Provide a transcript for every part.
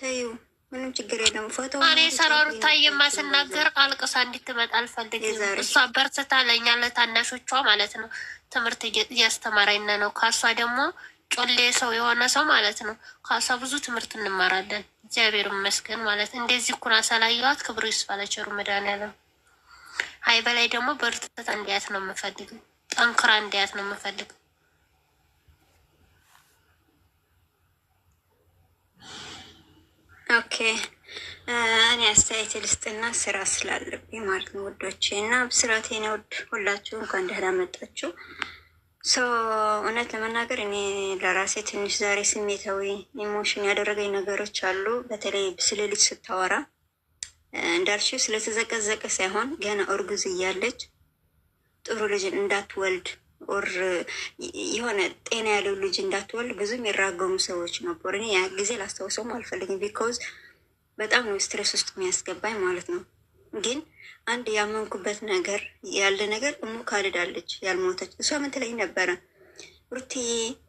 ተዩ ምንም ችግር የለም። ፎቶ እኔ ሰራሩ ታየማ ስናገር አልቅሳ እንድትመጣ አልፈልግም። እሷ በርትታ ለእኛ ለታናሾቿ ማለት ነው ትምህርት እያስተማረኝ ነው። ካሷ ደግሞ ጮሌ ሰው የሆነ ሰው ማለት ነው። ካሷ ብዙ ትምህርት እንማራለን። እግዚአብሔር ይመስገን ማለት እንደዚህ ኩና ሳላየዋት ክብሩ ይስፋ ለቸሩ መድኃኒዓለም። ሀይ በላይ ደግሞ በርትታ እንዲያት ነው የምፈልግ፣ ጠንክራ እንዲያት ነው የምፈልግ። ኦኬ እኔ አስተያየት ልስጥና ስራ ስላለብኝ ማለት ነው ውዶቼ። እና ብስራቴን ውድ ሁላችሁ እንኳን ደህና መጣችሁ። ሰው እውነት ለመናገር እኔ ለራሴ ትንሽ ዛሬ ስሜታዊ ኢሞሽን ያደረገኝ ነገሮች አሉ። በተለይ ስለ ልጅ ስታወራ እንዳልሽው ስለተዘቀዘቀ ሳይሆን ገና እርጉዝ እያለች ጥሩ ልጅ እንዳትወልድ ኦር የሆነ ጤና ያለው ልጅ እንዳትወልድ ብዙም የራገሙ ሰዎች ነበሩ። እኔ ያ ጊዜ ላስታውሰውም አልፈልግም፣ ቢኮዝ በጣም ነው ስትረስ ውስጥ የሚያስገባኝ ማለት ነው። ግን አንድ ያመንኩበት ነገር ያለ ነገር እሙ ካልዳለች ያልሞተች እሷ ምን ትለኝ ነበረ? ሩትዬ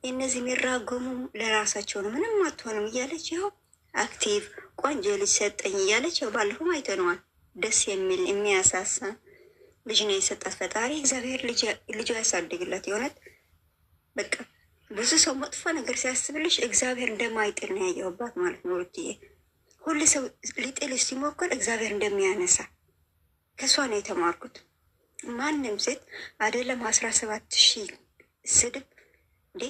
እነዚህ የሚራገሙ ለራሳቸው ነው ምንም አትሆንም እያለች ይኸው አክቲቭ ቆንጆ ልጅ ሰጠኝ እያለች ያው ባለፈው አይተነዋል። ደስ የሚል የሚያሳሳ ልጅ ነው የሰጣት ፈጣሪ። እግዚአብሔር ልጇ ያሳድግላት። የሆነት በቃ ብዙ ሰው መጥፎ ነገር ሲያስብልሽ እግዚአብሔር እንደማይጥል ነው ያየሁባት ማለት ነው ሩትዬ። ሁሉ ሰው ሊጥልሽ ሲሞክር እግዚአብሔር እንደሚያነሳ ከእሷ ነው የተማርኩት። ማንም ሴት አይደለም 17,000 ስድብ እንዴ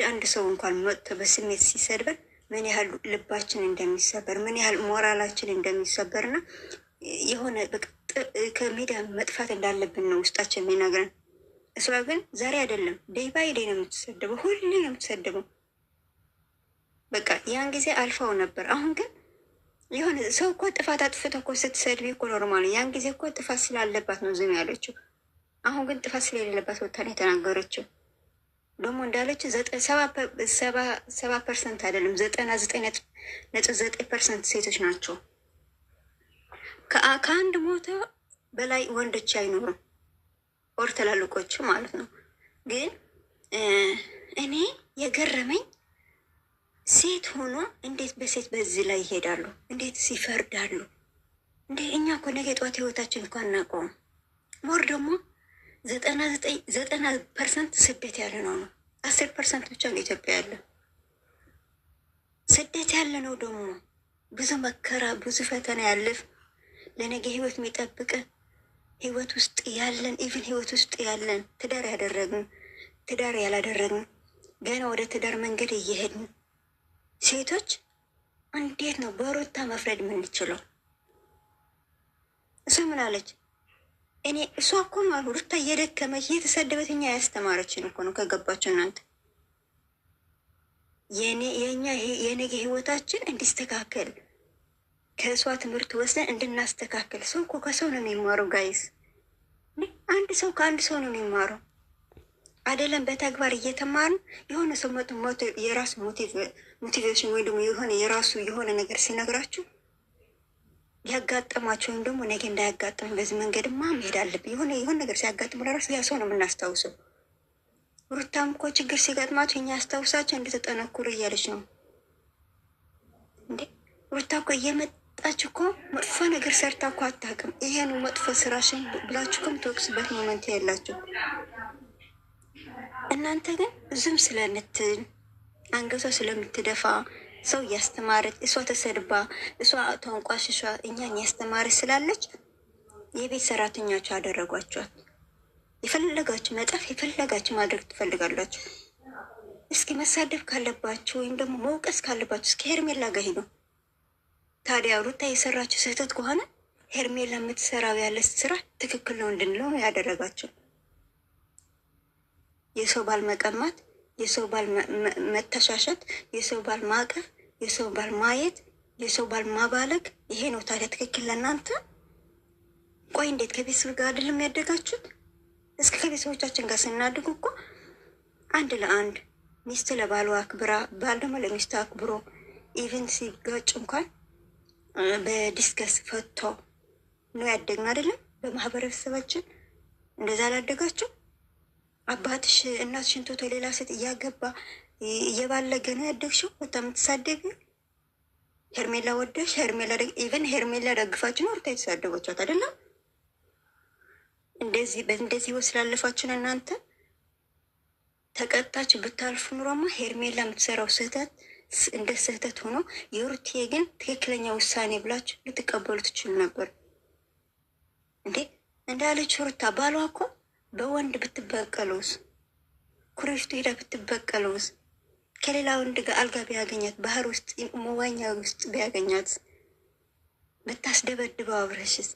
አንድ ሰው እንኳን መጥቶ በስሜት ሲሰድበን ምን ያህል ልባችን እንደሚሰበር ምን ያህል ሞራላችን እንደሚሰበርና የሆነ ከሜዳ መጥፋት እንዳለብን ነው ውስጣችን የሚነግረን። እሷ ግን ዛሬ አይደለም ዴይ ባይ ዴይ ነው የምትሰደበው፣ ሁሌ ነው የምትሰደበው። በቃ ያን ጊዜ አልፋው ነበር። አሁን ግን የሆነ ሰው እኮ ጥፋት አጥፍቶ እኮ ስትሰድቢ እኮ ኖርማል። ያን ጊዜ እኮ ጥፋት ስላለባት ነው ዝም ያለችው። አሁን ግን ጥፋት ስለሌለባት ወታ ነው የተናገረችው። ደግሞ እንዳለችው 7% አይደለም 99.9% ሴቶች ናቸው። ከአንድ ሞተ በላይ ወንዶች አይኖሩም፣ ኦር ትላልቆቹ ማለት ነው። ግን እኔ የገረመኝ ሴት ሆኖ እንዴት በሴት በዚህ ላይ ይሄዳሉ? እንዴት ሲፈርዳሉ? እንዴ እኛ እኮ ነገ ጠዋት ህይወታችን እንኳን እናውቀውም። ሞር ደግሞ 99% ስደት ያለ ነው 10% ብቻ ነው ኢትዮጵያ ያለ። ስደት ያለ ነው ደግሞ ብዙ መከራ ብዙ ፈተና ያለፍ ለነገ ህይወት የሚጠብቅን ህይወት ውስጥ ያለን ኢቭን ህይወት ውስጥ ያለን ትዳር ያደረግን ትዳር ያላደረግን ገና ወደ ትዳር መንገድ እየሄድን ሴቶች እንዴት ነው በሩታ መፍረድ የምንችለው? እሷ ምን አለች? እሷ እኮ ማሉ ሩታ እየደከመች እየተሰደበትኛ ያስተማረችን እኮ ነው። ከገባቸው እናንተ የነገ ህይወታችን እንዲስተካከል ከእሷ ትምህርት ወስደን እንድናስተካከል። ሰው እኮ ከሰው ነው የሚማረው ጋይስ። አንድ ሰው ከአንድ ሰው ነው የሚማረው አይደለም። በተግባር እየተማርን የሆነ ሰው የራሱ ሞቲቬሽን ወይ ደግሞ የሆነ የራሱ የሆነ ነገር ሲነግራችሁ ያጋጠማቸው ወይም ደግሞ ነገ እንዳያጋጥም በዚህ መንገድማ መሄድ አለብን። የሆነ ነገር ሲያጋጥሙ ለራሱ ያ ሰው ነው የምናስታውሰው። ሩታም እኮ ችግር ሲገጥማቸው እኛ አስታውሳቸው እንድትጠነክሩ እያለች ነው እንዴ። ሩታ እኮ እየመጣች እኮ መጥፎ ነገር ሰርታ እኮ አታውቅም። ይሄን መጥፎ ስራሽን ብላችሁ እኮ የምትወቅስበት ሞመንት የላቸው። እናንተ ግን ዝም ስለምትል አንገቷ ስለምትደፋ ሰው እያስተማረች እሷ ተሰድባ እሷ ተንቋሽሿ እኛን እያስተማረች ስላለች የቤት ሰራተኛቸው አደረጓቸዋል። የፈለጋችሁ መጠፍ የፈለጋችሁ ማድረግ ትፈልጋላችሁ። እስኪ መሳደብ ካለባችሁ ወይም ደግሞ መውቀስ ካለባችሁ እስኪ ሄርሜላ ጋር ሄዱ። ታዲያ ሩታ የሰራችሁ ስህተት ከሆነ ሄርሜላ የምትሰራው ያለ ስራ ትክክል ነው እንድንለው ያደረጋቸው። የሰው ባል መቀማት፣ የሰው ባል መተሻሸት፣ የሰው ባል ማቀፍ፣ የሰው ባል ማየት፣ የሰው ባል ማባለግ፣ ይሄ ነው ታዲያ ትክክል ለእናንተ? ቆይ እንዴት ከቤተሰብ ጋር አይደለም ያደጋችሁት? እስከ ከቤተሰቦቻችን ጋር ስናድጉ እኮ አንድ ለአንድ ሚስት ለባሉ አክብራ፣ ባል ደግሞ ለሚስቱ አክብሮ ኢቨን ሲጋጭ እንኳን በዲስከስ ፈቶ ነው ያደግን አይደለም? በማህበረሰባችን እንደዛ አላደጋችሁ? አባትሽ እናትሽን ትቶ ሌላ ሴት እያገባ እየባለገ ነው ያደግሽው? ወታ የምትሳደግ ሄርሜላ ወደሽ ሄርሜላ ኢቨን ሄርሜላ ደግፋችሁ ነው ሩታ የተሳደቦቻት አይደለም። እንደዚህ ስላለፋችሁን እናንተ ተቀጣች ብታልፉ ኑሮማ ሄርሜላ የምትሰራው ስህተት እንደ ስህተት ሆኖ የሩቴ ግን ትክክለኛ ውሳኔ ብላችሁ ልትቀበሉ ትችሉ ነበር እንዴ። እንዳለች ሩታ ባሏ እኮ በወንድ ብትበቀለውስ፣ ኩሬሽቱ ሄዳ ብትበቀለውስ፣ ከሌላ ወንድ ጋር አልጋ ቢያገኛት፣ ባህር ውስጥ መዋኛ ውስጥ ቢያገኛት፣ ብታስደበድበው አብረሽስ፣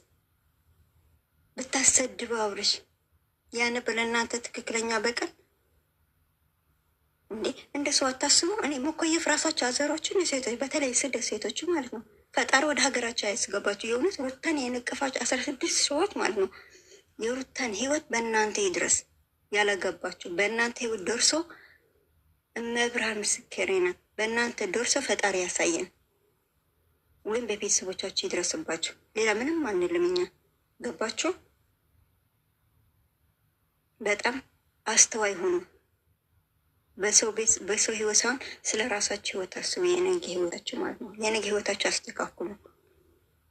ብታሰድበው አብረሽ ያን ለእናንተ ትክክለኛ በቀል እንዴ? እንደ ሰው አታስቡ። እኔ መኮየፍ ራሳቸው አዘሮችን ሴቶች፣ በተለይ ስደት ሴቶች ማለት ነው። ፈጣሪ ወደ ሀገራቸው አያስገባቸው። የእውነት ሩታን የነቀፋቸው 16 ሰዎች ማለት ነው። የሩታን ህይወት በእናንተ ይድረስ። ያለገባቸው በእናንተ ህይወት ደርሶ እመብርሃን ምስክሬ ናት። በእናንተ ደርሶ ፈጣሪ ያሳየን፣ ወይም በቤተሰቦቻቸው ይድረስባቸው። ሌላ ምንም አንልም እኛ። ገባችሁ? በጣም አስተዋይ ሆኑ። በሰው ህይወት ሳይሆን ስለ ራሳቸው ህይወት አስቡ። የነገ ህይወታቸው ማለት ነው። የነገ ህይወታቸው አስተካክሉ።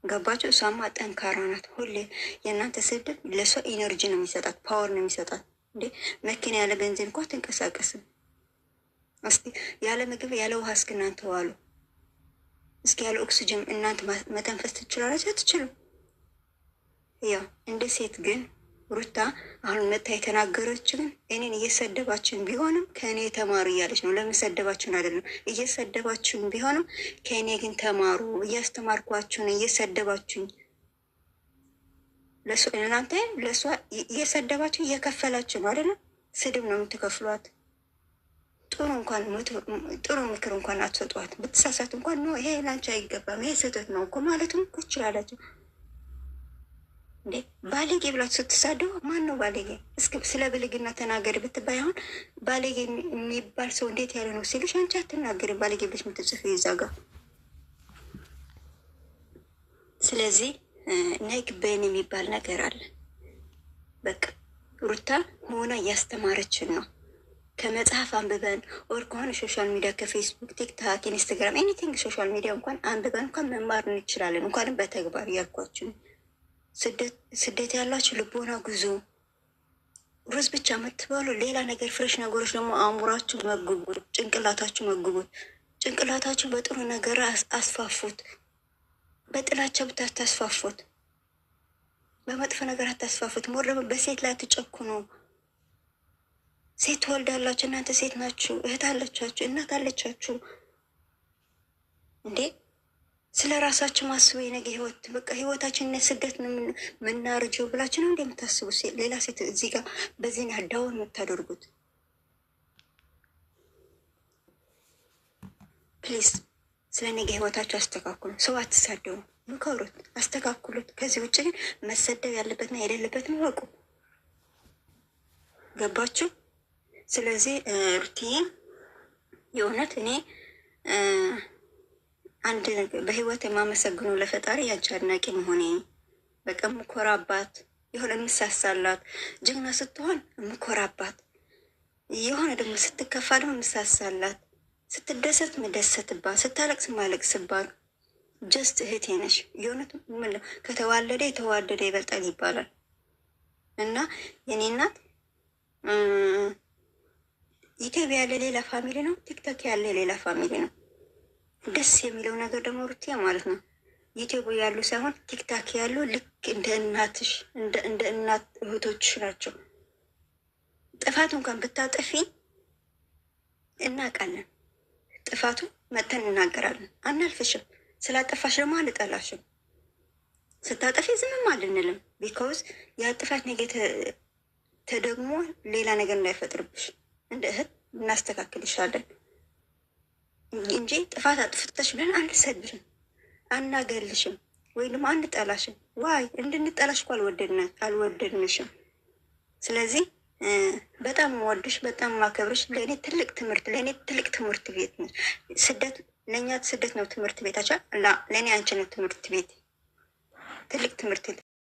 ገባቸው? እሷማ ጠንካራ ናት። ሁሌ የእናንተ ስድብ ለሷ ኢነርጂ ነው የሚሰጣት፣ ፓወር ነው የሚሰጣት። እንዴ መኪና ያለ ቤንዚን እንኳ አትንቀሳቀስም። እስኪ ያለ ምግብ ያለ ውሃ እስኪ እናንተ ዋሉ። እስኪ ያለ ኦክሲጅን እናንተ መተንፈስ ትችላለች? አትችሉም። ያው እንደ ሴት ግን ሩታ አሁን መታ የተናገረችን እኔን እየሰደባችን ቢሆንም ከእኔ ተማሩ እያለች ነው። ለምን ሰደባችሁን? አይደለም እየሰደባችሁን ቢሆንም ከእኔ ግን ተማሩ። እያስተማርኳችሁን እየሰደባችሁኝ እናንተ ለእሷ እየሰደባችሁ እየከፈላችሁ ነው አይደለም? ስድብ ነው የምትከፍሏት። ጥሩ ምክር እንኳን አትሰጧት። ብትሳሳት እንኳን ነው ይሄ ላንቺ አይገባም፣ ይሄ ስህተት ነው እኮ ማለትም ትችላላችሁ። እንዴ ባለጌ ብላችሁ ስትሳደቡ ማን ነው ባለጌ? እስኪ ስለ ብልግና ተናገሪ ብትባይ አሁን ባለጌ የሚባል ሰው እንዴት ያለ ነው ሲሉሽ አንቺ አትናገሪ። ባለጌ ብለሽ የምትጽፍ ይዛጋ። ስለዚህ ነግበን የሚባል ነገር አለ። በቃ ሩታ ሆና እያስተማረችን ነው። ከመጽሐፍ አንብበን ኦር ከሆነ ሶሻል ሚዲያ ከፌስቡክ፣ ቲክታክ፣ ኢንስታግራም ኤኒቲንግ ሶሻል ሚዲያ እንኳን አንብበን እንኳን መማር እንችላለን። እንኳንም በተግባር እያልኳችሁ ስደት ያላችሁ ልቦና ጉዞ ሩዝ ብቻ የምትበሉ ሌላ ነገር ፍሬሽ ነገሮች ደግሞ አእምሯችሁ መግቡት፣ ጭንቅላታችሁ መግቡት። ጭንቅላታችሁ በጥሩ ነገር አስፋፉት። በጥላቻ ብታ አታስፋፉት። በመጥፎ ነገር አታስፋፉት። ሞር ደግሞ በሴት ላይ አትጨኩኑ። ሴት ትወልዳላችሁ። እናንተ ሴት ናችሁ። እህት አለቻችሁ፣ እናት አለቻችሁ። እንዴ ስለ ራሳችሁ ማስቡ። የነገ ህይወት በቃ ህይወታችን ስደት ነው የምናርጀው ብላችሁ ነው እንደምታስቡ። ሌላ ሴት እዚህ ጋር በዚህ ዳውን የምታደርጉት ፕሊዝ። ስለ ነገ ህይወታችሁ አስተካክሉ። ሰው አትሳደቡ፣ ምከሩት፣ አስተካክሉት። ከዚህ ውጭ ግን መሰደብ ያለበትና የሌለበትን ወቁ። ገባችሁ? ስለዚህ ሩትዬ የእውነት እኔ አንድ በህይወት የማመሰግነው ለፈጣሪ ያንቺ አድናቂ መሆኔ። በቃ የምኮራባት የሆነ የምሳሳላት ጀግና ስትሆን የምኮራባት፣ የሆነ ደግሞ ስትከፋ ደግሞ የምሳሳላት፣ ስትደሰት ምደሰትባት፣ ስታለቅስ ማለቅስባት ጀስት እህቴ ነሽ። የእውነት ከተዋለደ የተዋደደ ይበልጣል ይባላል እና የኔ እናት ኢትዮጵያ ያለ ሌላ ፋሚሊ ነው፣ ቲክቶክ ያለ ሌላ ፋሚሊ ነው። ደስ የሚለው ነገር ደግሞ ሩትያ ማለት ነው ኢትዮጵያ ያሉ ሳይሆን ቲክታክ ያሉ ልክ እንደ እናትሽ እንደ እናት እህቶች ናቸው። ጥፋቱ እንኳን ብታጠፊ እናውቃለን። ጥፋቱ መተን እናገራለን፣ አናልፍሽም። ስላጠፋሽ ደግሞ አንጠላሽም። ስታጠፊ ዝምም አልንልም። ቢካውዝ ያ ጥፋት ነገ ተደግሞ ሌላ ነገር እንዳይፈጥርብሽ እንደ እህት እናስተካክልሻለን እንጂ ጥፋት አጥፍተሽ ብለን አንሰድርም፣ አናገልሽም፣ ወይ ደግሞ አንጠላሽም። ዋይ እንድንጠላሽ እኮ አልወደድንሽም። ስለዚህ በጣም ወድሽ፣ በጣም ማከብርሽ። ለእኔ ትልቅ ትምህርት ቤት ነው ስደት። ለእኛ ስደት ነው ትምህርት ቤታቻ፣ ለእኔ አንቺ ነው ትምህርት ቤት፣ ትልቅ ትምህርት